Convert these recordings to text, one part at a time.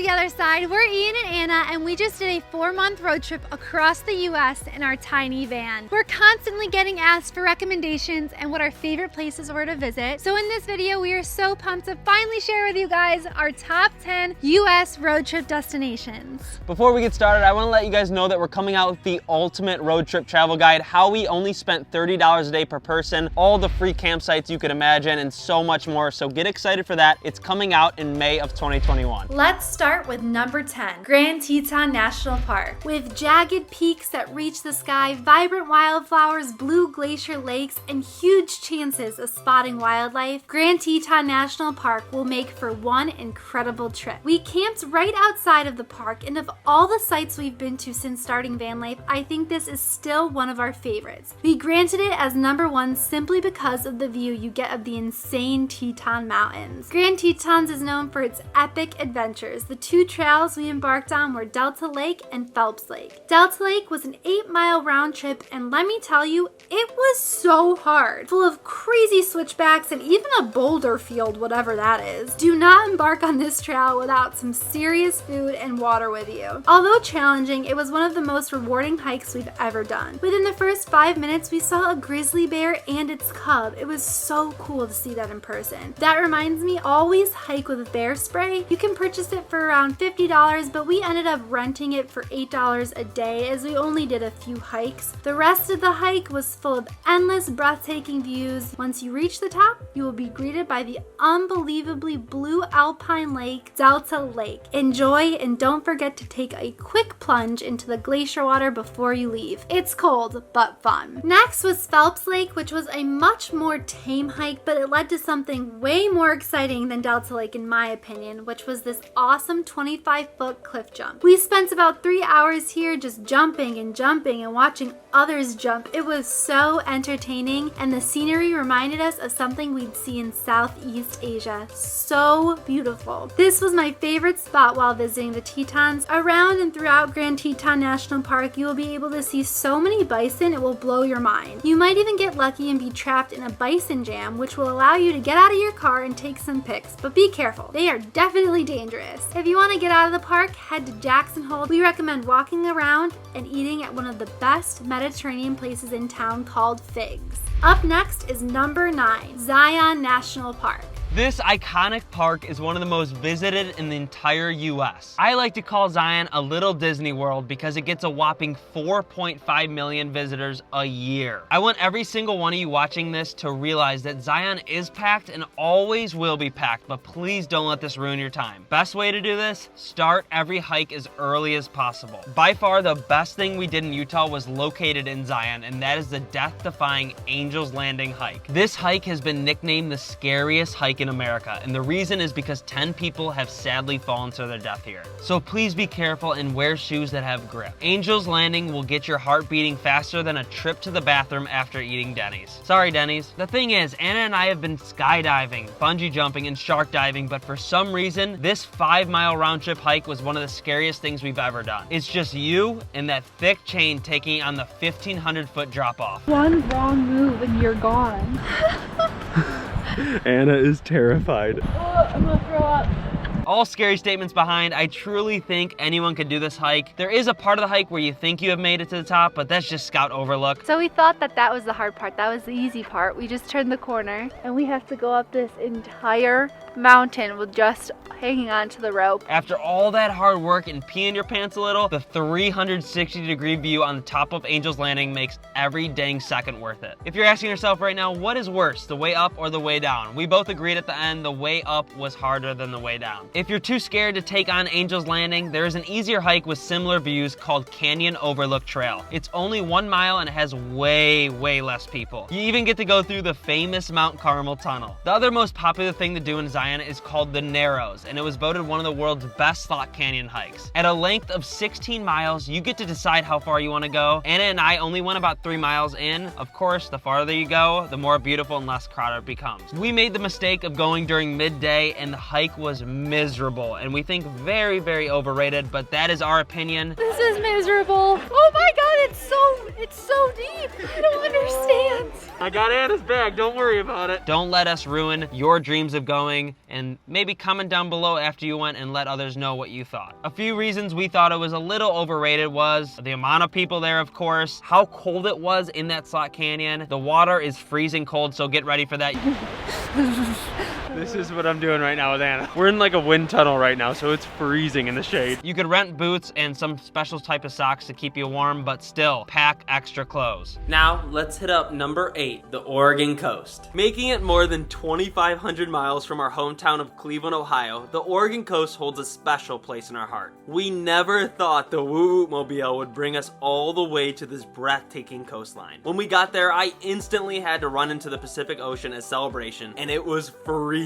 the other side. We're Ian and Anna, and we just did a 4-month road trip across the U.S. in our tiny van. We're constantly getting asked for recommendations and what our favorite places were to visit. So in this video, we are so pumped to finally share with you guys our top 10 U.S. road trip destinations. Before we get started, I want to let you guys know that we're coming out with the ultimate road trip travel guide, how we only spent $30 a day per person, all the free campsites you could imagine, and so much more. So get excited for that. It's coming out in May of 2021. Let's start with number 10, Grand Teton National Park. With jagged peaks that reach the sky, vibrant wildflowers, blue glacier lakes, and huge chances of spotting wildlife, Grand Teton National Park will make for one incredible trip. We camped right outside of the park, and of all the sites we've been to since starting van life, I think this is still one of our favorites. We granted it as number 1 simply because of the view you get of the insane Teton Mountains. Grand Tetons is known for its epic adventures. The 2 trails we embarked on were Delta Lake and Phelps Lake. Delta Lake was an 8-mile round trip, and let me tell you, it was so hard, full of crazy switchbacks and even a boulder field, whatever that is. Do not embark on this trail without some serious food and water with you. Although challenging, it was one of the most rewarding hikes we've ever done. Within the first 5 minutes, we saw a grizzly bear and its cub. It was so cool to see that in person. That reminds me, always hike with bear spray. You can purchase it for around $50, but we ended up renting it for $8 a day as we only did a few hikes. The rest of the hike was full of endless, breathtaking views. Once you reach the top, you will be greeted by the unbelievably blue alpine lake, Delta Lake. Enjoy, and don't forget to take a quick plunge into the glacier water before you leave. It's cold, but fun. Next was Phelps Lake, which was a much more tame hike, but it led to something way more exciting than Delta Lake in my opinion, which was this awesome 25-foot cliff jump. We spent about 3 hours here just jumping and watching others jump. It was so entertaining, and the scenery reminded us of something we'd see in Southeast Asia. So beautiful. This was my favorite spot while visiting the Tetons. Around and throughout Grand Teton National Park, you will be able to see so many bison, it will blow your mind. You might even get lucky and be trapped in a bison jam, which will allow you to get out of your car and take some pics, but be careful. They are definitely dangerous. If you want to get out of the park, head to Jackson Hole. We recommend walking around and eating at one of the best Mediterranean places in town called Figs. Up next is number 9, Zion National Park. This iconic park is one of the most visited in the entire US. I like to call Zion a little Disney World because it gets a whopping 4.5 million visitors a year. I want every single one of you watching this to realize that Zion is packed and always will be packed, but please don't let this ruin your time. Best way to do this? Start every hike as early as possible. By far, the best thing we did in Utah was located in Zion, and that is the death-defying Angel's Landing hike. This hike has been nicknamed the scariest hike in America, and the reason is because 10 people have sadly fallen to their death here. So please be careful and wear shoes that have grip. Angel's Landing will get your heart beating faster than a trip to the bathroom after eating Denny's. Sorry, Denny's. The thing is, Anna and I have been skydiving, bungee jumping, and shark diving, but for some reason, this 5-mile round trip hike was one of the scariest things we've ever done. It's just you and that thick chain taking on the 1,500-foot drop off. One wrong move and you're gone. Anna is terrified. Oh, I'm gonna throw up. All scary statements behind, I truly think anyone could do this hike. There is a part of the hike where you think you have made it to the top, but that's just Scout Overlook. So we thought that was the hard part. That was the easy part. We just turned the corner and we have to go up this entire mountain with just hanging on to the rope. After all that hard work and peeing your pants a little, the 360-degree view on the top of Angel's Landing makes every dang second worth it. If you're asking yourself right now, what is worse, the way up or the way down? We both agreed at the end the way up was harder than the way down. If you're too scared to take on Angel's Landing, there is an easier hike with similar views called Canyon Overlook Trail. It's only 1 mile and it has way less people. You even get to go through the famous Mount Carmel Tunnel. The other most popular thing to do in Zion is called the Narrows, and it was voted one of the world's best slot canyon hikes. At a length of 16 miles, you get to decide how far you want to go. Anna and I only went about 3 miles in. Of course, the farther you go, the more beautiful and less crowded it becomes. We made the mistake of going during midday, and the hike was miserable. miserable, and we think very, very overrated, but that is our opinion. This is miserable. Oh my god, it's so deep. I don't understand. I got Anna's bag, don't worry about it. Don't let us ruin your dreams of going, and maybe comment down below after you went and let others know what you thought. A few reasons we thought it was a little overrated was the amount of people there, of course, how cold it was in that slot canyon. The water is freezing cold, so get ready for that. This is what I'm doing right now with Anna. We're in like a wind tunnel right now, so it's freezing in the shade. You could rent boots and some special type of socks to keep you warm, but still, pack extra clothes. Now, let's hit up number 8, the Oregon coast. Making it more than 2,500 miles from our hometown of Cleveland, Ohio, the Oregon coast holds a special place in our heart. We never thought the Woo Mobile would bring us all the way to this breathtaking coastline. When we got there, I instantly had to run into the Pacific Ocean as celebration, and it was freezing.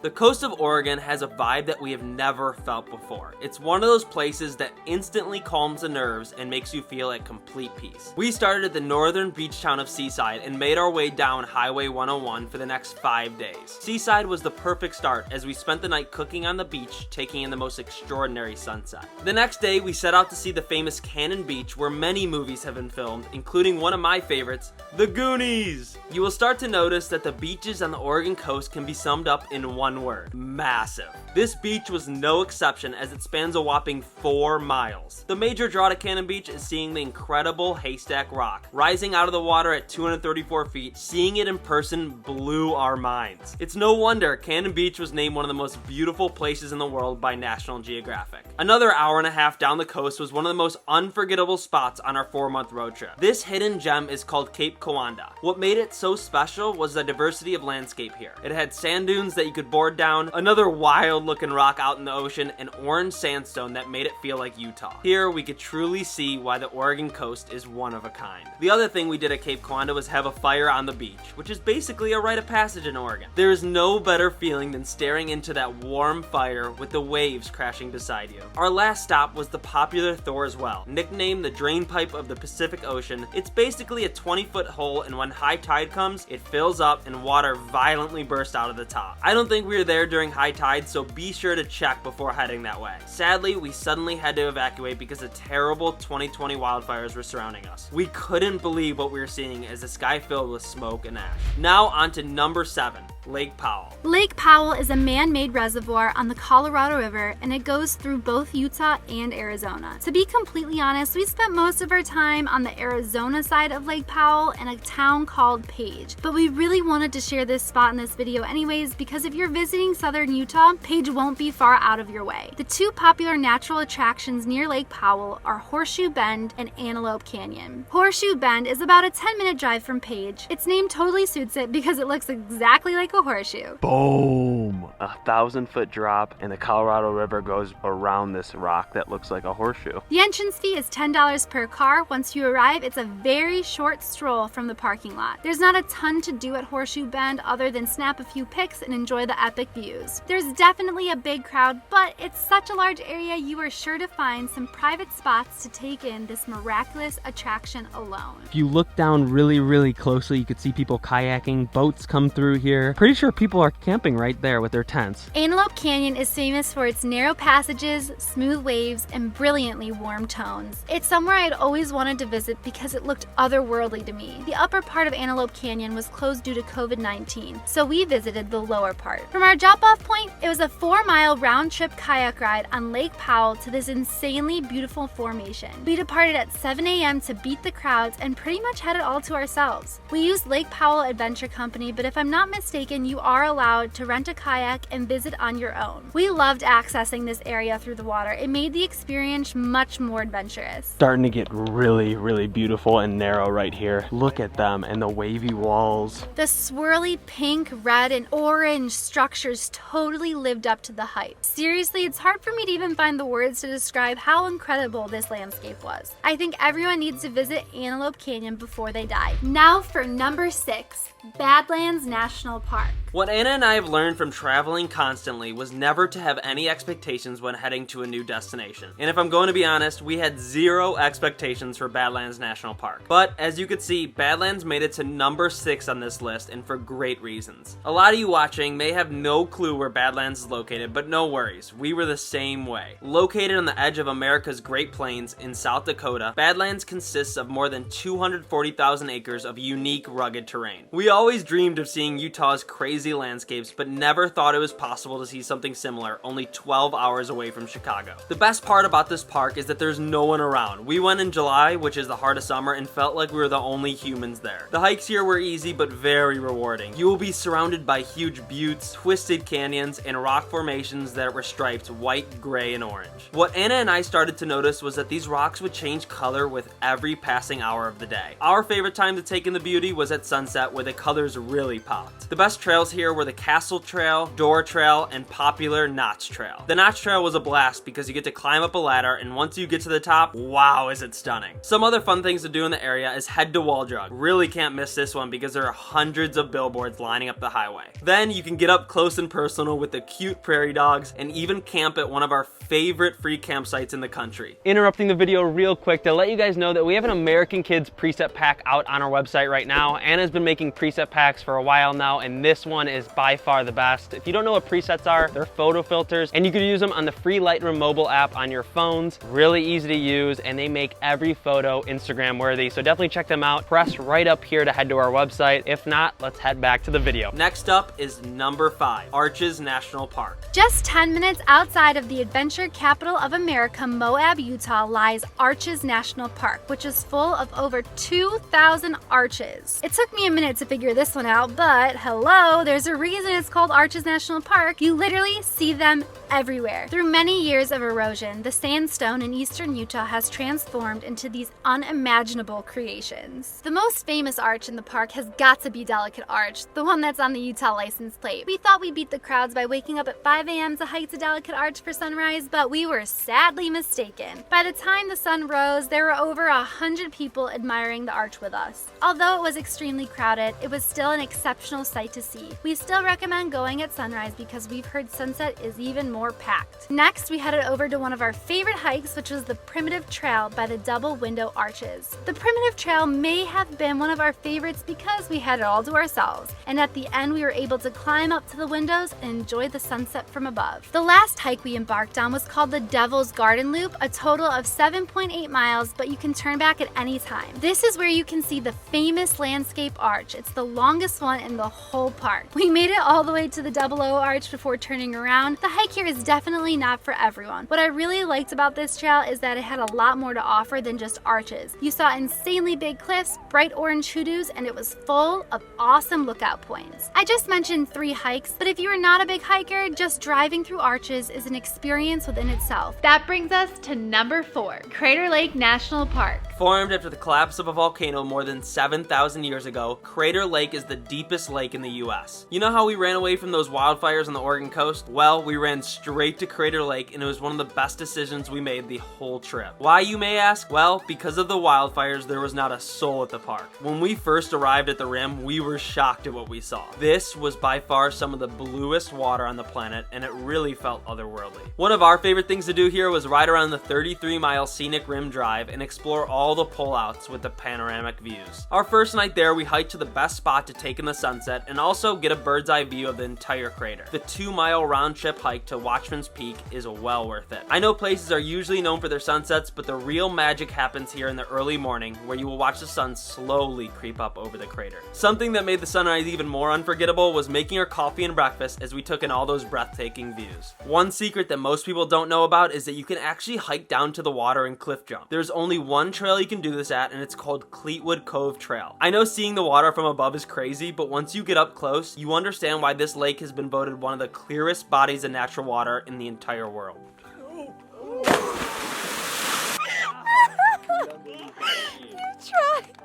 The coast of Oregon has a vibe that we have never felt before. It's one of those places that instantly calms the nerves and makes you feel at complete peace. We started at the northern beach town of Seaside and made our way down Highway 101 for the next 5 days. Seaside was the perfect start as we spent the night cooking on the beach, taking in the most extraordinary sunset. The next day, we set out to see the famous Cannon Beach where many movies have been filmed, including one of my favorites, The Goonies. You will start to notice that the beaches on the Oregon coast can be summed up in one word: massive. This beach was no exception as it spans a whopping 4 miles. The major draw to Cannon Beach is seeing the incredible Haystack Rock. Rising out of the water at 234 feet, seeing it in person blew our minds. It's no wonder Cannon Beach was named one of the most beautiful places in the world by National Geographic. Another hour and a half down the coast was one of the most unforgettable spots on our 4-month road trip. This hidden gem is called Cape Kiwanda. What made it so special was the diversity of landscape here. It had sand dunes that you could board down, another wild looking rock out in the ocean, and orange sandstone that made it feel like Utah. Here we could truly see why the Oregon coast is one of a kind. The other thing we did at Cape Kiwanda was have a fire on the beach, which is basically a rite of passage in Oregon. There is no better feeling than staring into that warm fire with the waves crashing beside you. Our last stop was the popular Thor's Well, nicknamed the drain pipe of the Pacific Ocean. It's basically a 20-foot hole, and when high tide comes, it fills up and water violently bursts out of the top. I don't think we were there during high tide, so be sure to check before heading that way. Sadly, we suddenly had to evacuate because the terrible 2020 wildfires were surrounding us. We couldn't believe what we were seeing as the sky filled with smoke and ash. Now on to number 7, Lake Powell. Lake Powell is a man-made reservoir on the Colorado River, and it goes through both Utah and Arizona. To be completely honest, we spent most of our time on the Arizona side of Lake Powell in a town called Page, but we really wanted to share this spot in this video anyways because if you're visiting southern Utah, Page won't be far out of your way. The 2 popular natural attractions near Lake Powell are Horseshoe Bend and Antelope Canyon. Horseshoe Bend is about a 10-minute drive from Page. Its name totally suits it because it looks exactly like a horseshoe. Boom! A 1,000-foot drop, and the Colorado River goes around this rock that looks like a horseshoe. The entrance fee is $10 per car. Once you arrive, it's a very short stroll from the parking lot. There's not a ton to do at Horseshoe Bend other than snap a few pics and enjoy the epic views. There's definitely a big crowd, but it's such a large area you are sure to find some private spots to take in this miraculous attraction alone. If you look down really, really closely, you could see people kayaking, boats come through here. Pretty sure people are camping right there with their tents. Antelope Canyon is famous for its narrow passages, smooth waves, and brilliantly warm tones. It's somewhere I'd always wanted to visit because it looked otherworldly to me. The upper part of Antelope Canyon was closed due to COVID-19, so we visited the lower part. From our drop-off point, it was a 4-mile round-trip kayak ride on Lake Powell to this insanely beautiful formation. We departed at 7 a.m. to beat the crowds and pretty much had it all to ourselves. We used Lake Powell Adventure Company, but if I'm not mistaken, you are allowed to rent a kayak and visit on your own. We loved accessing this area through the water. It made the experience much more adventurous. Starting to get really, really beautiful and narrow right here. Look at them and the wavy walls. The swirly pink, red, and orange structures totally lived up to the hype. Seriously, it's hard for me to even find the words to describe how incredible this landscape was. I think everyone needs to visit Antelope Canyon before they die. Now for number 6, Badlands National Park. Park. What Anna and I have learned from traveling constantly was never to have any expectations when heading to a new destination. And if I'm going to be honest, we had zero expectations for Badlands National Park. But as you can see, Badlands made it to number 6 on this list, and for great reasons. A lot of you watching may have no clue where Badlands is located, but no worries, we were the same way. Located on the edge of America's Great Plains in South Dakota, Badlands consists of more than 240,000 acres of unique, rugged terrain. We always dreamed of seeing Utah's crazy landscapes, but never thought it was possible to see something similar only 12 hours away from Chicago. The best part about this park is that there's no one around. We went in July, which is the heart of summer, and felt like we were the only humans there. The hikes here were easy but very rewarding. You will be surrounded by huge buttes, twisted canyons, and rock formations that were striped white, gray, and orange. What Anna and I started to notice was that these rocks would change color with every passing hour of the day. Our favorite time to take in the beauty was at sunset, where the colors really popped. The best trails here were the Castle Trail, Door Trail, and popular Notch Trail. The Notch Trail was a blast because you get to climb up a ladder, and once you get to the top, wow, is it stunning. Some other fun things to do in the area is head to Wall Jug. Really can't miss this one because there are hundreds of billboards lining up the highway. Then you can get up close and personal with the cute prairie dogs and even camp at one of our favorite free campsites in the country. Interrupting the video real quick to let you guys know that we have an American Kids preset pack out on our website right now. Anna's been making preset packs for a while now, and this one is by far the best. If you don't know what presets are, they're photo filters, and you can use them on the free Lightroom mobile app on your phones. Really easy to use, and they make every photo Instagram worthy, so definitely check them out. Press right up here to head to our website. If not, let's head back to the video. Next up is number 5, Arches National Park. Just 10 minutes outside of the adventure capital of America, Moab, Utah, lies Arches National Park, which is full of over 2,000 arches. It took me a minute to figure this one out, but hello, there's a reason it's called Arches National Park. You literally see them everywhere. Through many years of erosion, the sandstone in eastern Utah has transformed into these unimaginable creations. The most famous arch in the park has got to be Delicate Arch, the one that's on the Utah license plate. We thought we'd beat the crowds by waking up at 5 a.m. to hike to Delicate Arch for sunrise, but we were sadly mistaken. By the time the sun rose, there were over 100 people admiring the arch with us. Although it was extremely crowded, it was still an exceptional sight to see. We still recommend going at sunrise because we've heard sunset is even more packed. Next, we headed over to one of our favorite hikes, which was the Primitive Trail by the Double Window Arches. The Primitive Trail may have been one of our favorites because we had it all to ourselves, and at the end we were able to climb up to the windows and enjoy the sunset from above. The last hike we embarked on was called the Devil's Garden Loop, a total of 7.8 miles, but you can turn back at any time. This is where you can see the famous landscape arch. It's the longest one in the whole park. We made it all the way to the Double O Arch before turning around. The hike here is definitely not for everyone. What I really liked about this trail is that it had a lot more to offer than just arches. You saw insanely big cliffs, bright orange hoodoos, and it was full of awesome lookout points. I just mentioned 3 hikes, but if you are not a big hiker, just driving through arches is an experience within itself. That brings us to number 4, Crater Lake National Park. Formed after the collapse of a volcano more than 7,000 years ago, Crater Lake is the deepest lake in the US. You know how we ran away from those wildfires on the Oregon coast? Well, we ran straight to Crater Lake, and it was one of the best decisions we made the whole trip. Why, you may ask? Well, because of the wildfires, there was not a soul at the park. When we first arrived at the rim, we were shocked at what we saw. This was by far some of the bluest water on the planet, and it really felt otherworldly. One of our favorite things to do here was ride around the 33-mile scenic rim drive and explore all the pullouts with the panoramic views. Our first night there, we hiked to the best spot to take in the sunset and also get a bird's eye view of the entire crater. The 2-mile round trip hike to Watchman's Peak is well worth it. I know places are usually known for their sunsets, but the real magic happens here in the early morning, where you will watch the sun slowly creep up over the crater. Something that made the sunrise even more unforgettable was making our coffee and breakfast as we took in all those breathtaking views. One secret that most people don't know about is that you can actually hike down to the water and cliff jump. There's only one trail you can do this at, and it's called Cleetwood Cove Trail. I know seeing the water from above is crazy, but once you get up close, you understand why this lake has been voted one of the clearest bodies of natural water in the entire world.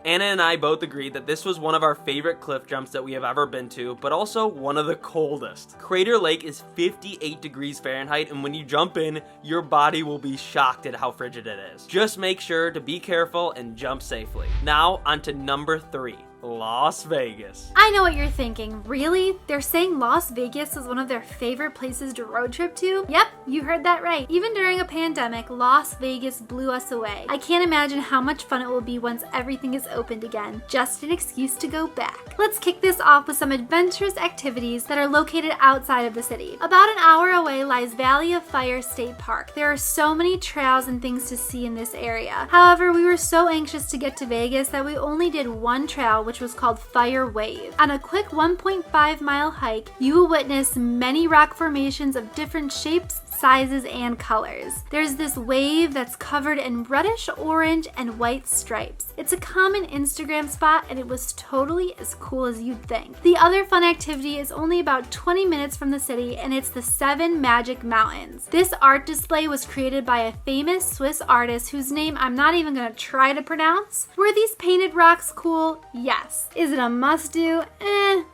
Anna and I both agreed that this was one of our favorite cliff jumps that we have ever been to, but also one of the coldest. Crater Lake is 58 degrees Fahrenheit, and when you jump in, your body will be shocked at how frigid it is. Just make sure to be careful and jump safely. Now, on to number 3. Las Vegas. I know what you're thinking. Really? They're saying Las Vegas is one of their favorite places to road trip to? Yep, you heard that right. Even during a pandemic, Las Vegas blew us away. I can't imagine how much fun it will be once everything is opened again. Just an excuse to go back. Let's kick this off with some adventurous activities that are located outside of the city. About an hour away lies Valley of Fire State Park. There are so many trails and things to see in this area. However, we were so anxious to get to Vegas that we only did one trail, which was called Fire Wave. On a quick 1.5-mile hike, you will witness many rock formations of different shapes, sizes, and colors. There's this wave that's covered in reddish orange and white stripes. It's a common Instagram spot and it was totally as cool as you'd think. The other fun activity is only about 20 minutes from the city and it's the 7 Magic Mountains. This art display was created by a famous Swiss artist whose name I'm not even going to try to pronounce. Were these painted rocks cool? Yes. Is it a must-do?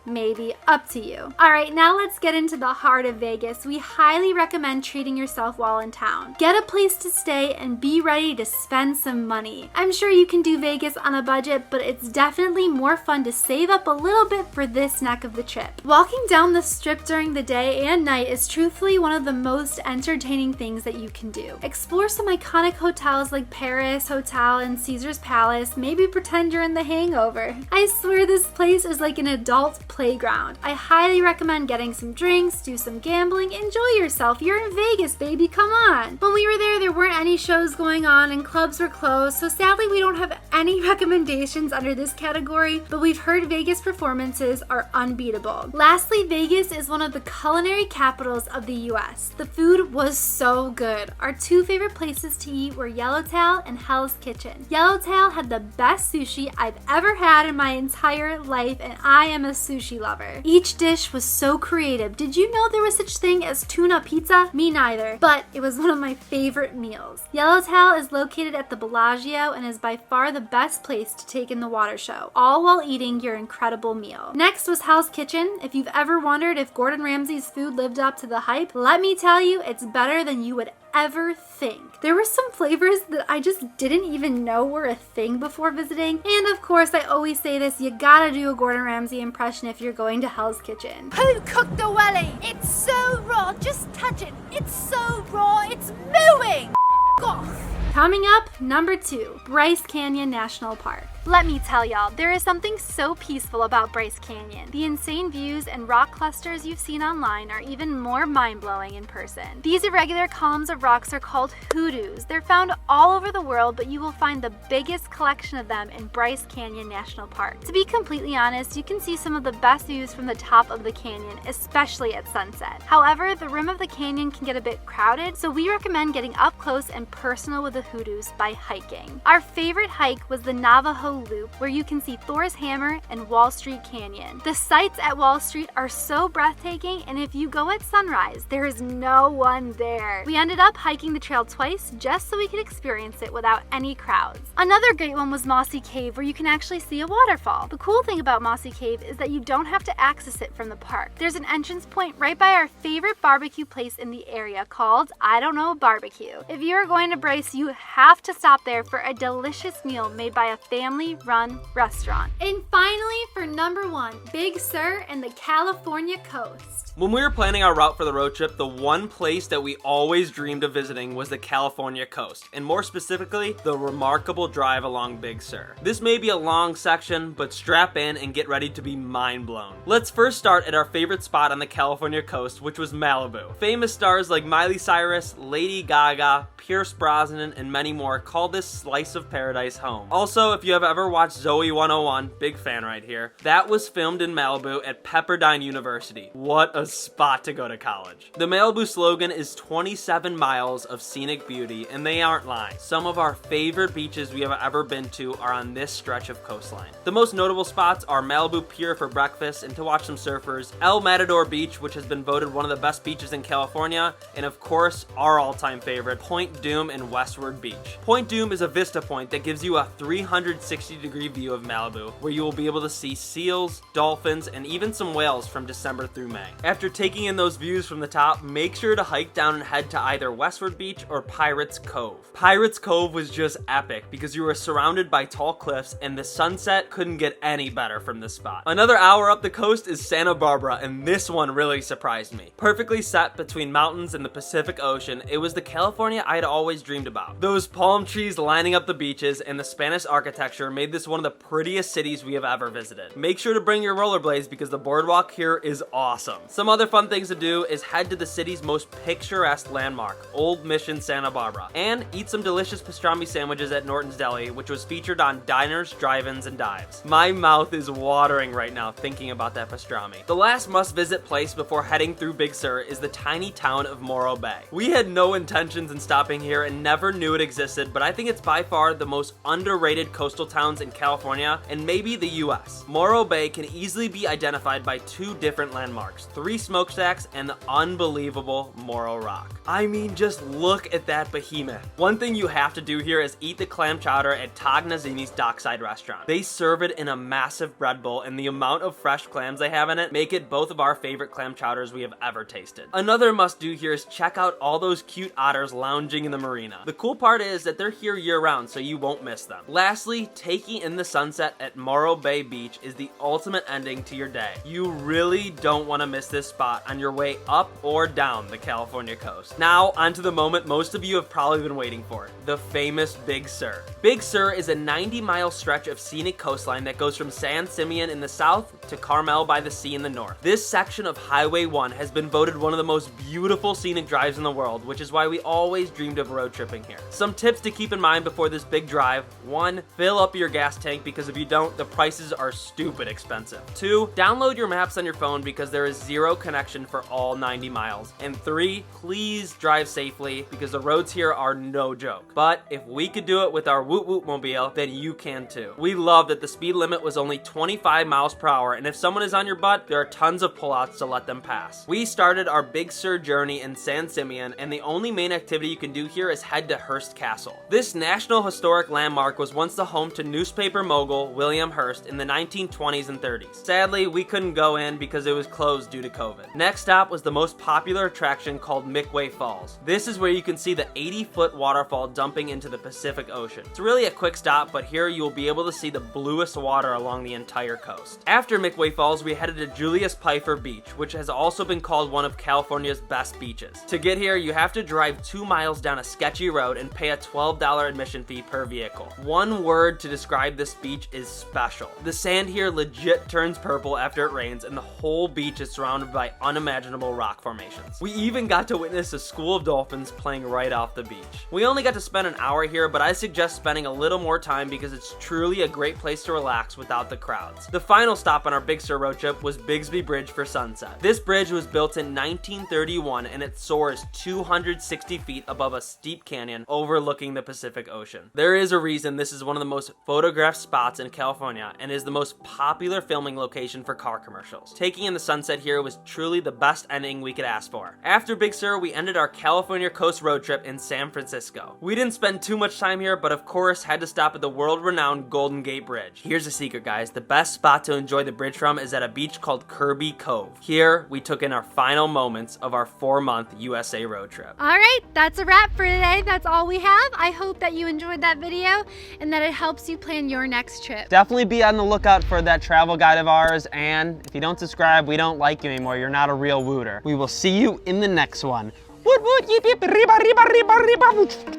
Maybe. Up to you. Alright, now let's get into the heart of Vegas. We highly recommend treating yourself while in town. Get a place to stay and be ready to spend some money. I'm sure you can do Vegas on a budget, but it's definitely more fun to save up a little bit for this neck of the trip. Walking down the strip during the day and night is truthfully one of the most entertaining things that you can do. Explore some iconic hotels like Paris Hotel and Caesar's Palace, maybe pretend you're in The Hangover. I swear this place is like an adult playground. I highly recommend getting some drinks, do some gambling, enjoy yourself. You're in Vegas, baby, come on. When we were there weren't any shows going on and clubs were closed, so sadly we don't have any recommendations under this category, but we've heard Vegas performances are unbeatable. Lastly, Vegas is one of the culinary capitals of the US. The food was so good. Our 2 favorite places to eat were Yellowtail and Hell's Kitchen. Yellowtail had the best sushi I've ever had in my entire life, and I am a sushi lover. Each dish was so creative. Did you know there was such thing as tuna pizza? Me neither, but it was one of my favorite meals. Yellowtail is located at the Bellagio and is by far the best place to take in the water show, all while eating your incredible meal. Next was Hell's Kitchen. If you've ever wondered if Gordon Ramsay's food lived up to the hype, let me tell you, it's better than you would ever think. There were some flavors that I just didn't even know were a thing before visiting, and of course I always say this, you gotta do a Gordon Ramsay impression if you're going to Hell's Kitchen. Who cooked the welly? It's so raw, just touch it. It's so raw, it's mooing. Off. Coming up, number 2, Bryce Canyon National Park. Let me tell y'all, there is something so peaceful about Bryce Canyon. The insane views and rock clusters you've seen online are even more mind-blowing in person. These irregular columns of rocks are called hoodoos. They're found all over the world, but you will find the biggest collection of them in Bryce Canyon National Park. To be completely honest, you can see some of the best views from the top of the canyon, especially at sunset. However, the rim of the canyon can get a bit crowded, so we recommend getting up close and personal with the hoodoos by hiking. Our favorite hike was the Navajo Loop, where you can see Thor's Hammer and Wall Street Canyon. The sights at Wall Street are so breathtaking, and if you go at sunrise, there is no one there. We ended up hiking the trail twice just so we could experience it without any crowds. Another great one was Mossy Cave, where you can actually see a waterfall. The cool thing about Mossy Cave is that you don't have to access it from the park. There's an entrance point right by our favorite barbecue place in the area called I Don't Know Barbecue. If you are going to Bryce, you have to stop there for a delicious meal made by a family-run restaurant. And finally, for number 1, Big Sur and the California Coast. When we were planning our route for the road trip, the one place that we always dreamed of visiting was the California coast, and more specifically, the remarkable drive along Big Sur. This may be a long section, but strap in and get ready to be mind blown. Let's first start at our favorite spot on the California coast, which was Malibu. Famous stars like Miley Cyrus, Lady Gaga, Pierce Brosnan, and many more call this slice of paradise home. Also, if you have ever watched Zoe 101, big fan right here, that was filmed in Malibu at Pepperdine University. What a spot to go to college. The Malibu slogan is 27 miles of scenic beauty, and they aren't lying. Some of our favorite beaches we have ever been to are on this stretch of coastline. The most notable spots are Malibu Pier for breakfast and to watch some surfers, El Matador Beach, which has been voted one of the best beaches in California, and of course, our all-time favorite, Point Dume and Westward Beach. Point Dume is a vista point that gives you a 360 360-degree view of Malibu, where you will be able to see seals, dolphins, and even some whales from December through May. After taking in those views from the top, make sure to hike down and head to either Westward Beach or Pirates Cove. Pirates Cove was just epic because you were surrounded by tall cliffs and the sunset couldn't get any better from this spot. Another hour up the coast is Santa Barbara, and this one really surprised me. Perfectly set between mountains and the Pacific Ocean, it was the California I'd always dreamed about. Those palm trees lining up the beaches and the Spanish architecture made this one of the prettiest cities we have ever visited. Make sure to bring your rollerblades because the boardwalk here is awesome. Some other fun things to do is head to the city's most picturesque landmark, Old Mission Santa Barbara, and eat some delicious pastrami sandwiches at Norton's Deli, which was featured on Diners, Drive-Ins, and Dives. My mouth is watering right now thinking about that pastrami. The last must-visit place before heading through Big Sur is the tiny town of Morro Bay. We had no intentions in stopping here and never knew it existed, but I think it's by far the most underrated coastal towns in California and maybe the US. Morro Bay can easily be identified by two different landmarks, 3 smokestacks and the unbelievable Morro Rock. I mean, just look at that behemoth. One thing you have to do here is eat the clam chowder at Tog Nazzini's Dockside Restaurant. They serve it in a massive bread bowl, and the amount of fresh clams they have in it make it both of our favorite clam chowders we have ever tasted. Another must do here is check out all those cute otters lounging in the marina. The cool part is that they're here year round, so you won't miss them. Lastly, taking in the sunset at Morro Bay Beach is the ultimate ending to your day. You really don't want to miss this spot on your way up or down the California coast. Now, onto the moment most of you have probably been waiting for, the famous Big Sur. Big Sur is a 90-mile stretch of scenic coastline that goes from San Simeon in the south to Carmel by the Sea in the north. This section of Highway 1 has been voted one of the most beautiful scenic drives in the world, which is why we always dreamed of road tripping here. Some tips to keep in mind before this big drive: 1, fill up your gas tank because if you don't, the prices are stupid expensive. 2, download your maps on your phone because there is zero connection for all 90 miles. And 3, please drive safely because the roads here are no joke. But if we could do it with our Woot Woot mobile, then you can too. We love that the speed limit was only 25 miles per hour, and if someone is on your butt, there are tons of pullouts to let them pass. We started our Big Sur journey in San Simeon, and the only main activity you can do here is head to Hearst Castle. This National Historic Landmark was once the home to newspaper mogul William Hearst in the 1920s and 30s. Sadly, we couldn't go in because it was closed due to COVID. Next stop was the most popular attraction called Midway Falls. This is where you can see the 80-foot waterfall dumping into the Pacific Ocean. It's really a quick stop, but here you will be able to see the bluest water along the entire coast. After Midway Falls, we headed to Julius Pfeiffer Beach, which has also been called one of California's best beaches. To get here, you have to drive 2 miles down a sketchy road and pay a $12 admission fee per vehicle. One word to describe this beach is special. The sand here legit turns purple after it rains, and the whole beach is surrounded by unimaginable rock formations. We even got to witness a school of dolphins playing right off the beach. We only got to spend an hour here, but I suggest spending a little more time because it's truly a great place to relax without the crowds. The final stop on our Big Sur road trip was Bigsby Bridge for Sunset. This bridge was built in 1931 and it soars 260 feet above a steep canyon overlooking the Pacific Ocean. There is a reason this is one of the most photographed spots in California and is the most popular filming location for car commercials. Taking in the sunset here was truly the best ending we could ask for. After Big Sur, we ended our California coast road trip in San Francisco. We didn't spend too much time here, but of course had to stop at the world-renowned Golden Gate Bridge. Here's a secret, guys. The best spot to enjoy the bridge from is at a beach called Kirby Cove. Here, we took in our final moments of our 4-month USA road trip. All right, that's a wrap for today. That's all we have. I hope that you enjoyed that video and that it helps you plan your next trip. Definitely be on the lookout for that travel guide of ours, and if you don't subscribe, we don't like you anymore. You're not a real wooter. We will see you in the next one. Woot woot, yip yip, riba riba riba riba.